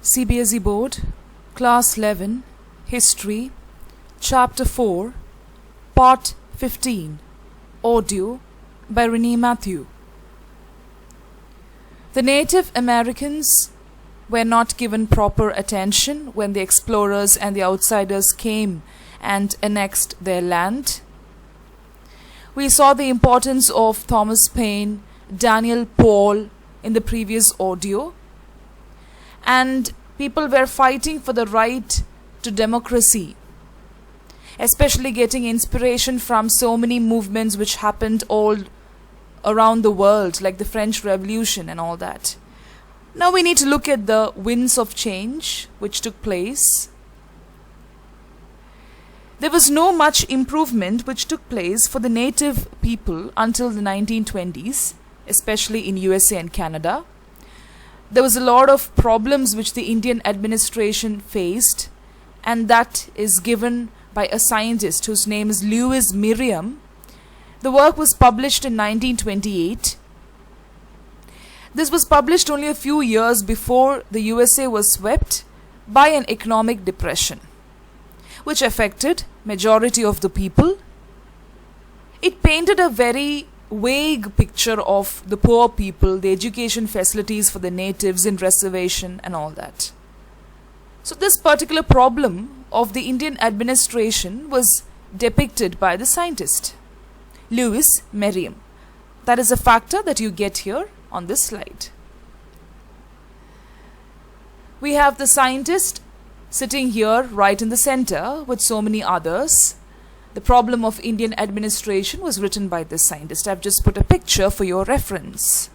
CBSE Board, Class 11, History, Chapter 4, Part 15, Audio by Renee Matthew. The Native Americans were not given proper attention when the explorers and the outsiders came and annexed their land. We saw the importance of Thomas Paine, Daniel Paul in the previous audio, and people were fighting for the right to democracy, especially getting inspiration from so many movements which happened all around the world, like the French Revolution and all that. Now we need to look at the winds of change which took place. There was no much improvement which took place for the native people until the 1920s, especially in USA and Canada. There was a lot of problems which the Indian administration faced, and that is given by a scientist whose name is Lewis Merriam. The work was published in 1928. This was published only a few years before the USA was swept by an economic depression, which affected majority of the people. It painted a very vague picture of the poor people, the education facilities for the natives in reservation and all that. So this particular problem of the Indian administration was depicted by the scientist Lewis Merriam. That is a factor that you get here on this slide. We have the scientist sitting here right in the center with so many others. The problem of Indian administration was written by this scientist. I've just put a picture for your reference.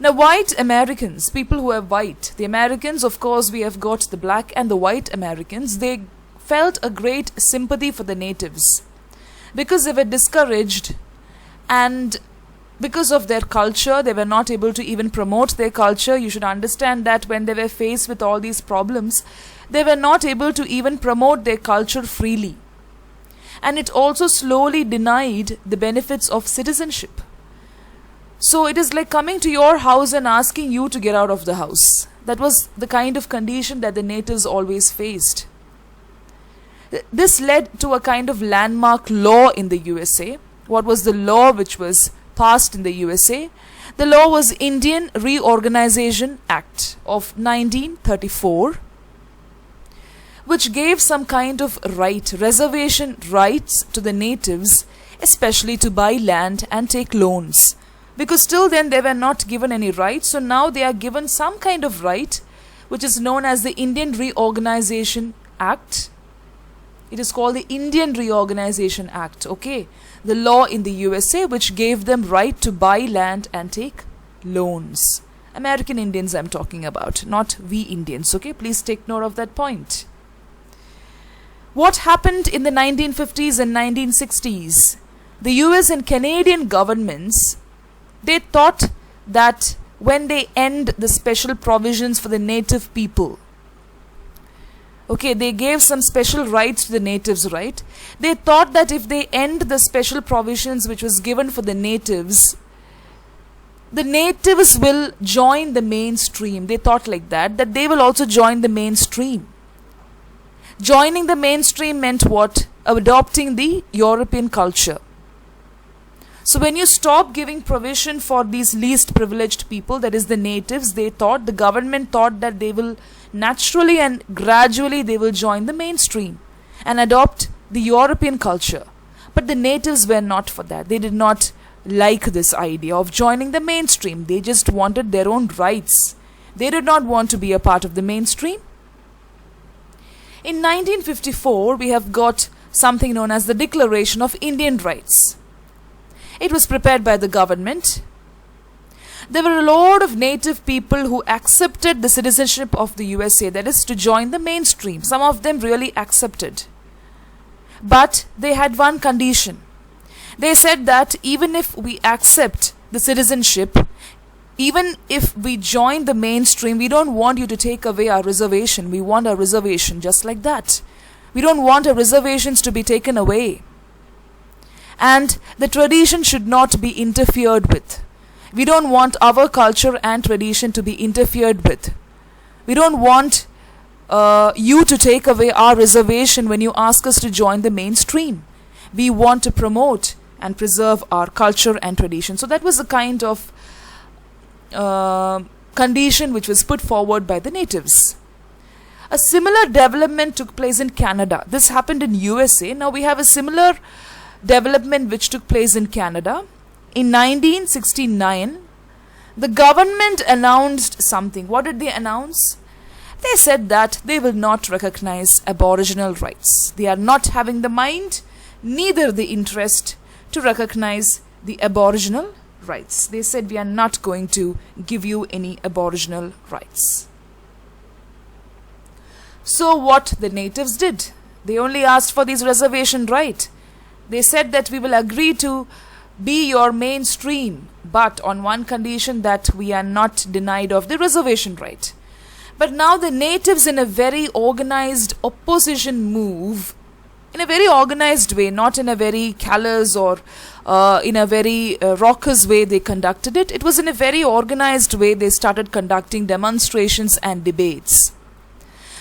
Now, white Americans, people who are white, the Americans, of course, we have got the black and the white Americans, they felt a great sympathy for the natives because they were discouraged, and because of their culture, they were not able to even promote their culture. You should understand that when they were faced with all these problems, they were not able to even promote their culture freely. And it also slowly denied the benefits of citizenship. So it is like coming to your house and asking you to get out of the house. That was the kind of condition that the natives always faced. This led to a kind of landmark law in the USA. What was the law which was passed in the USA? The law was Indian Reorganization Act of 1934, which gave some kind of right, reservation rights to the natives, especially to buy land and take loans. Because till then they were not given any rights, so now they are given some kind of right, which is known as the Indian Reorganization Act. It is called the Indian Reorganization Act, okay? The law in the USA which gave them right to buy land and take loans. American Indians I'm talking about, not we Indians, okay? Please take note of that point. What happened in the 1950s and 1960s? The US and Canadian governments, they thought that when they end the special provisions for the native people, okay, they gave some special rights to the natives, right? They thought that if they end the special provisions which was given for the natives will join the mainstream. They thought like that they will also join the mainstream. Joining the mainstream meant what? Adopting the European culture. So when you stop giving provision for these least privileged people, that is the natives, the government thought that they will naturally and gradually they will join the mainstream and adopt the European culture. But the natives were not for that. They did not like this idea of joining the mainstream. They just wanted their own rights. They did not want to be a part of the mainstream. In 1954, we have got something known as the Declaration of Indian Rights. It was prepared by the government. There were a lot of native people who accepted the citizenship of the USA, that is to join the mainstream. Some of them really accepted. But they had one condition. They said that even if we accept the citizenship, even if we join the mainstream, we don't want you to take away our reservation. We want our reservation just like that. We don't want our reservations to be taken away. And the tradition should not be interfered with. We don't want our culture and tradition to be interfered with. We don't want you to take away our reservation when you ask us to join the mainstream. We want to promote and preserve our culture and tradition. So that was the kind of condition which was put forward by the natives. A similar development took place in Canada. This happened in USA. Now we have a similar development which took place in Canada. In 1969, the government announced something. What did they announce? They said that they will not recognize Aboriginal rights. They are not having the mind, neither the interest to recognize the Aboriginal rights. They said we are not going to give you any Aboriginal rights. So what the natives did? They only asked for this reservation right. They said that we will agree to be your mainstream, but on one condition, that we are not denied of the reservation right. But now the natives, in a very organized opposition move, in a very organized way, not in a very callous or in a very raucous way they conducted it. It was in a very organized way they started conducting demonstrations and debates.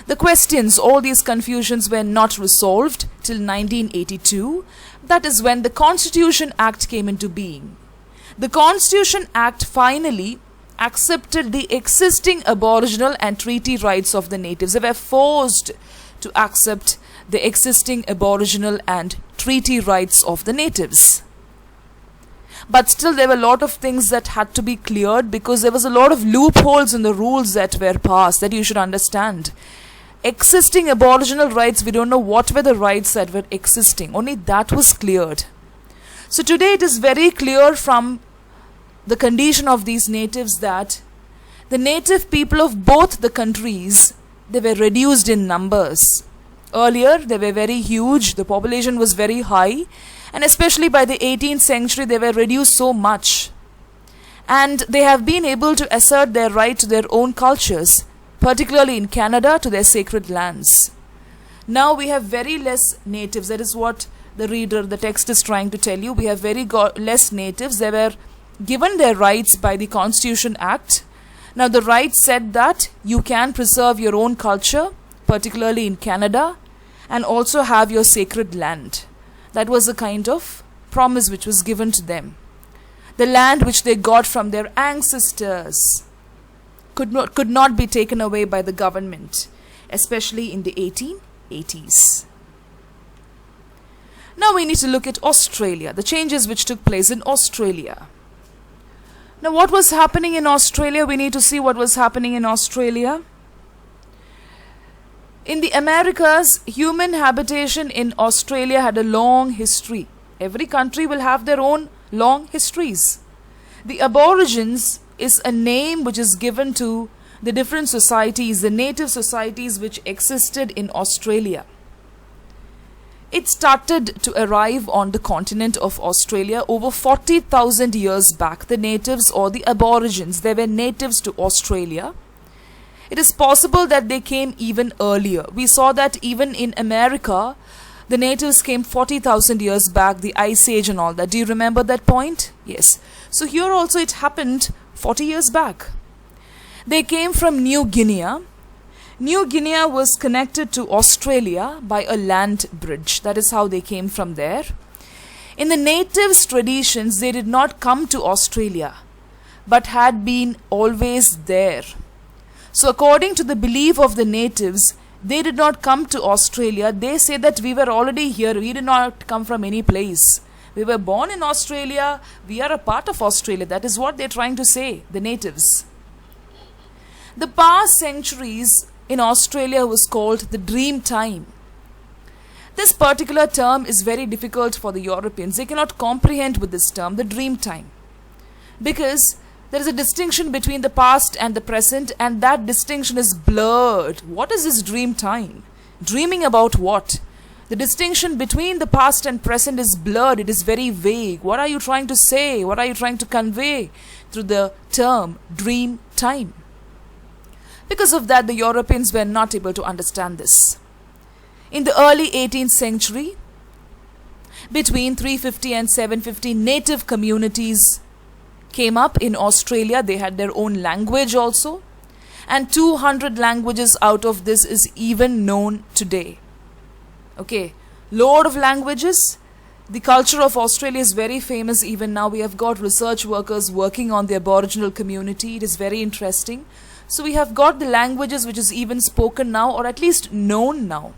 The questions, all these confusions were not resolved till 1982. That is when the Constitution Act came into being. The Constitution Act finally accepted the existing Aboriginal and treaty rights of the natives. They were forced to accept the existing Aboriginal and treaty rights of the natives. But still there were a lot of things that had to be cleared, because there was a lot of loopholes in the rules that were passed that you should understand. Existing Aboriginal rights, we don't know what were the rights that were existing. Only that was cleared. So today it is very clear from the condition of these natives that the native people of both the countries, they were reduced in numbers. Earlier they were very huge, the population was very high, and especially by the 18th century they were reduced so much. And they have been able to assert their right to their own cultures, particularly in Canada, to their sacred lands. Now we have very less natives. That is what the reader, the text is trying to tell you. We have very less natives. They were given their rights by the Constitution Act. Now the rights said that you can preserve your own culture, particularly in Canada, and also have your sacred land. That was a kind of promise which was given to them. The land which they got from their ancestors could not be taken away by the government, especially in the 1880s. Now we need to look at Australia, the changes which took place in Australia. Now what was happening in Australia? We need to see what was happening in Australia. In the Americas, human habitation in Australia had a long history. Every country will have their own long histories. The Aborigines is a name which is given to the different societies, the native societies which existed in Australia. It started to arrive on the continent of Australia over 40,000 years back. The natives, or the Aborigines, they were natives to Australia. It is possible that they came even earlier. We saw that even in America, the natives came 40,000 years back, the Ice Age and all that. Do you remember that point? Yes. So here also it happened 40 years back. They came from New Guinea. New Guinea was connected to Australia by a land bridge. That is how they came from there. In the natives' traditions, they did not come to Australia, but had been always there. So according to the belief of the natives, they did not come to Australia. They say that we were already here. We did not come from any place. We were born in Australia. We are a part of Australia. That is what they're trying to say, the natives. The past centuries in Australia was called the dream time. This particular term is very difficult for the Europeans. They cannot comprehend with this term, the dream time. Because there is a distinction between the past and the present, and that distinction is blurred. What is this dream time? Dreaming about what? The distinction between the past and present is blurred. It is very vague. What are you trying to say? What are you trying to convey through the term dream time? Because of that, the Europeans were not able to understand this. In the early 18th century, between 350 and 750, native communities came up in Australia. They had their own language also. and 200 languages out of this is even known today. Okay, load of languages. The culture of Australia is very famous even now. We have got research workers working on the Aboriginal community. It is very interesting. So we have got the languages which is even spoken now, or at least known now.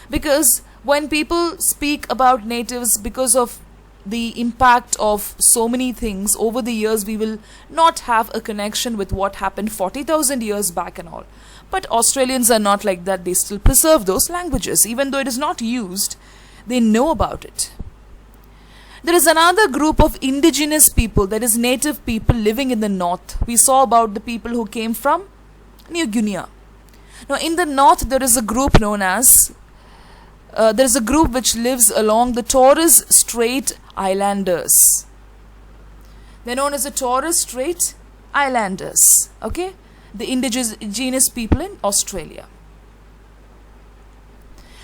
Because when people speak about natives, because of the impact of so many things over the years, we will not have a connection with what happened 40,000 years back and all. But Australians are not like that. They still preserve those languages. Even though it is not used, they know about it. There is another group of indigenous people, that is native people living in the north. We saw about the people who came from New Guinea. Now in the north there is a group known as, there is a group which lives along the Torres Strait Islanders. They're known as the Torres Strait Islanders. Okay? The indigenous people in Australia.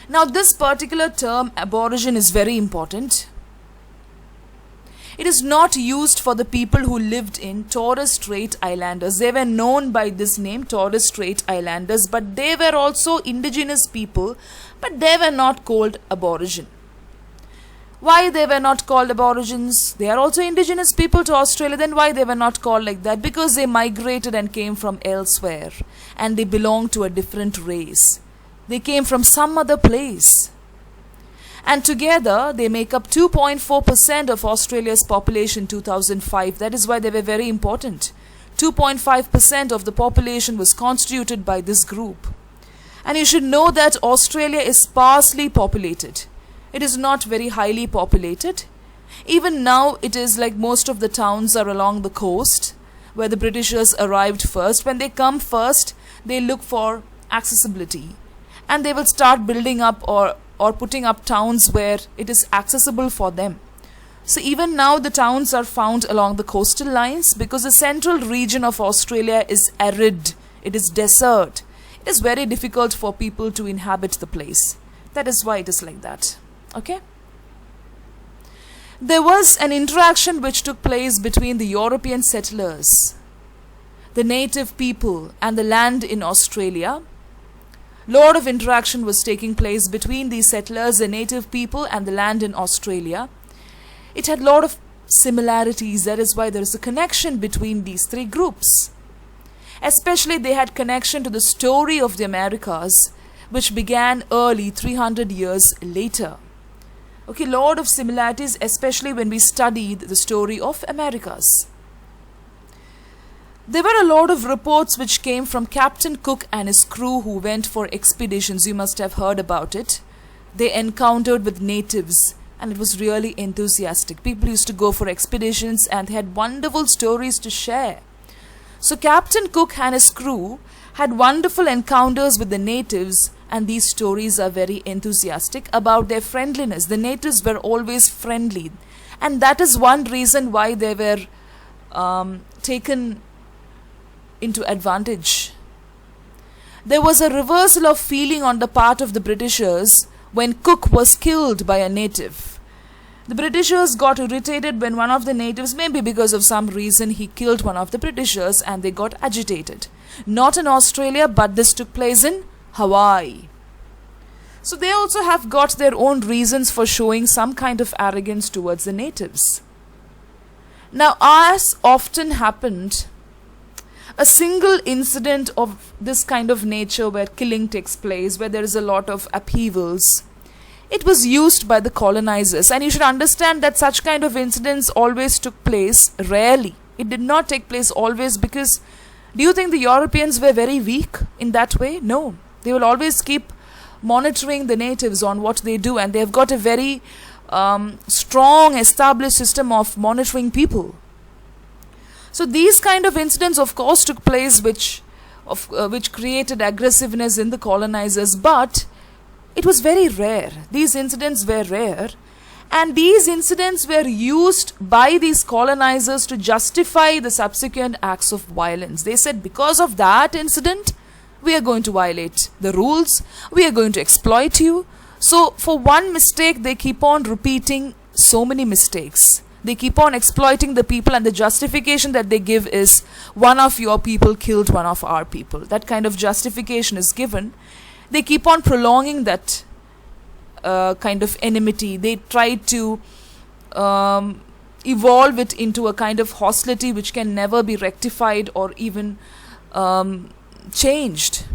Now this particular term aborigine is very important. It is not used for the people who lived in Torres Strait Islanders. They were known by this name, Torres Strait Islanders, but they were also indigenous people, but they were not called aborigine. Why they were not called aborigines? They are also indigenous people to Australia. Then why they were not called like that? Because they migrated and came from elsewhere, and they belong to a different race. They came from some other place. And together they make up 2.4% of Australia's population in 2005. That is why they were very important. 2.5% of the population was constituted by this group. And you should know that Australia is sparsely populated. It is not very highly populated. Even now it is like most of the towns are along the coast where the Britishers arrived first. When they come first, they look for accessibility. And they will start building up or putting up towns where it is accessible for them. So even now the towns are found along the coastal lines because the central region of Australia is arid. It is desert. It is very difficult for people to inhabit the place. That is why it is like that. Okay? There was an interaction which took place between the European settlers, the native people, and the land in Australia. Lot of interaction was taking place between these settlers, the native people, and the land in Australia. It had lot of similarities. That is why there is a connection between these three groups. Especially they had connection to the story of the Americas, which began early 300 years later. Okay, lot of similarities, especially when we studied the story of Americas. There were a lot of reports which came from Captain Cook and his crew who went for expeditions. You must have heard about it. They encountered with natives and it was really enthusiastic. People used to go for expeditions and they had wonderful stories to share. So Captain Cook and his crew had wonderful encounters with the natives, and these stories are very enthusiastic about their friendliness. The natives were always friendly, and that is one reason why they were taken into advantage. There was a reversal of feeling on the part of the Britishers when Cook was killed by a native. The Britishers got irritated when one of the natives, maybe because of some reason, he killed one of the Britishers, and they got agitated. Not in Australia, but this took place in Hawaii. So they also have got their own reasons for showing some kind of arrogance towards the natives. Now, as often happened, a single incident of this kind of nature where killing takes place, where there is a lot of upheavals, it was used by the colonizers. And you should understand that such kind of incidents always took place rarely. It did not take place always, because do you think the Europeans were very weak in that way? No. They will always keep monitoring the natives on what they do, and they have got a very strong established system of monitoring people. So these kind of incidents of course took place which created aggressiveness in the colonizers, but it was very rare. These incidents were rare, and these incidents were used by these colonizers to justify the subsequent acts of violence. They said, because of that incident, we are going to violate the rules, we are going to exploit you. So for one mistake, they keep on repeating so many mistakes. They keep on exploiting the people, and the justification that they give is, one of your people killed one of our people. That kind of justification is given. They keep on prolonging that kind of enmity. They try to evolve it into a kind of hostility which can never be rectified or even changed.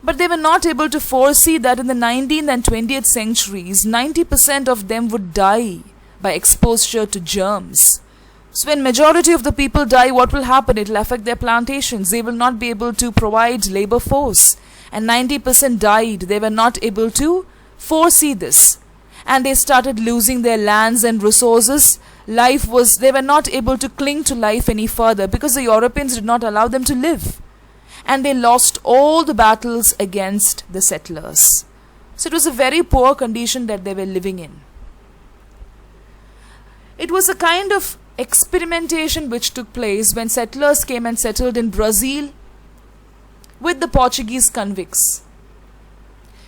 But they were not able to foresee that in the 19th and 20th centuries, 90% of them would die by exposure to germs. So when majority of the people die, what will happen? It will affect their plantations. They will not be able to provide labor force. And 90% died. They were not able to foresee this. And they started losing their lands and resources. They were not able to cling to life any further because the Europeans did not allow them to live. And they lost all the battles against the settlers. So it was a very poor condition that they were living in. It was a kind of experimentation which took place when settlers came and settled in Brazil with the Portuguese convicts.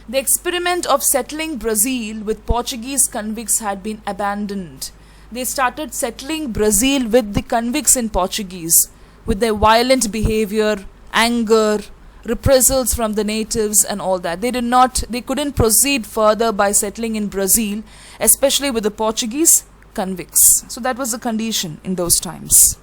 The experiment of settling Brazil with Portuguese convicts had been abandoned. They started settling Brazil with the convicts in Portuguese, with their violent behavior, anger, reprisals from the natives and all that. They couldn't proceed further by settling in Brazil, especially with the Portuguese convicts. So that was the condition in those times.